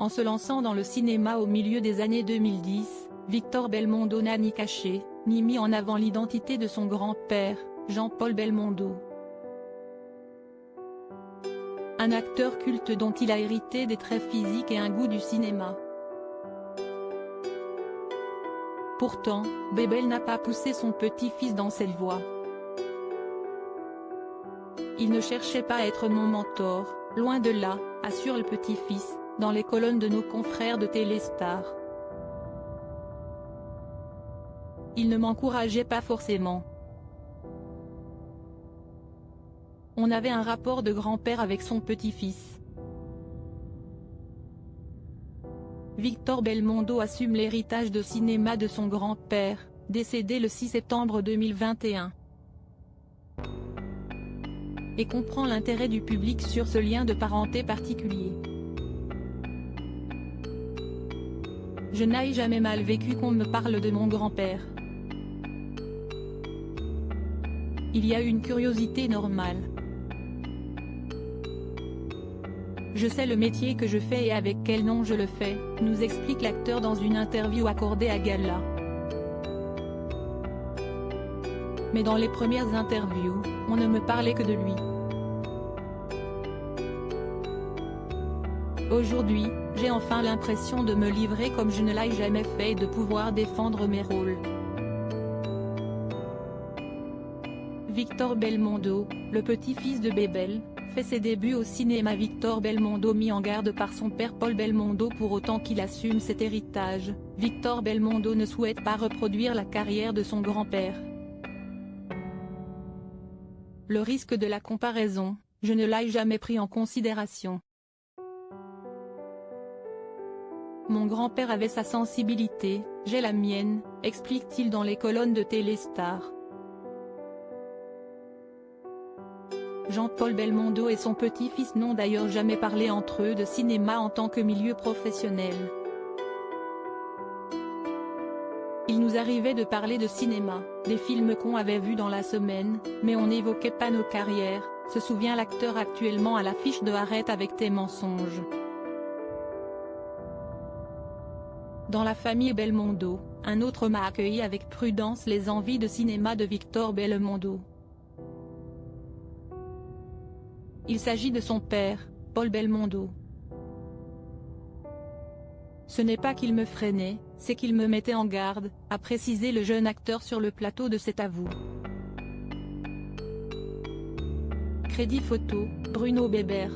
En se lançant dans le cinéma au milieu des années 2010, Victor Belmondo n'a ni caché, ni mis en avant l'identité de son grand-père, Jean-Paul Belmondo. Un acteur culte dont il a hérité des traits physiques et un goût du cinéma. Pourtant, Bébel n'a pas poussé son petit-fils dans cette voie. Il ne cherchait pas à être mon mentor, loin de là, assure le petit-fils, dans les colonnes de nos confrères de Téléstar. Il ne m'encourageait pas forcément. On avait un rapport de grand-père avec son petit-fils. Victor Belmondo assume l'héritage de cinéma de son grand-père, décédé le 6 septembre 2021. Et comprend l'intérêt du public sur ce lien de parenté particulier. Je n'ai jamais mal vécu qu'on me parle de mon grand-père. Il y a une curiosité normale. Je sais le métier que je fais et avec quel nom je le fais, nous explique l'acteur dans une interview accordée à Gala. Mais dans les premières interviews, on ne me parlait que de lui. Aujourd'hui, j'ai enfin l'impression de me livrer comme je ne l'ai jamais fait et de pouvoir défendre mes rôles. Victor Belmondo, le petit-fils de Bébel, fait ses débuts au cinéma. Victor Belmondo mis en garde par son père Paul Belmondo. Pour autant qu'il assume cet héritage, Victor Belmondo ne souhaite pas reproduire la carrière de son grand-père. Le risque de la comparaison, je ne l'ai jamais pris en considération. Mon grand-père avait sa sensibilité, j'ai la mienne, explique-t-il dans les colonnes de Téléstar. Jean-Paul Belmondo et son petit-fils n'ont d'ailleurs jamais parlé entre eux de cinéma en tant que milieu professionnel. Il nous arrivait de parler de cinéma, des films qu'on avait vus dans la semaine, mais on n'évoquait pas nos carrières, se souvient l'acteur actuellement à l'affiche de Arrête avec tes mensonges. Dans la famille Belmondo, un autre m'a accueilli avec prudence les envies de cinéma de Victor Belmondo. Il s'agit de son père, Paul Belmondo. Ce n'est pas qu'il me freinait, c'est qu'il me mettait en garde, a précisé le jeune acteur sur le plateau de cet avou. Crédit photo, Bruno Bébert.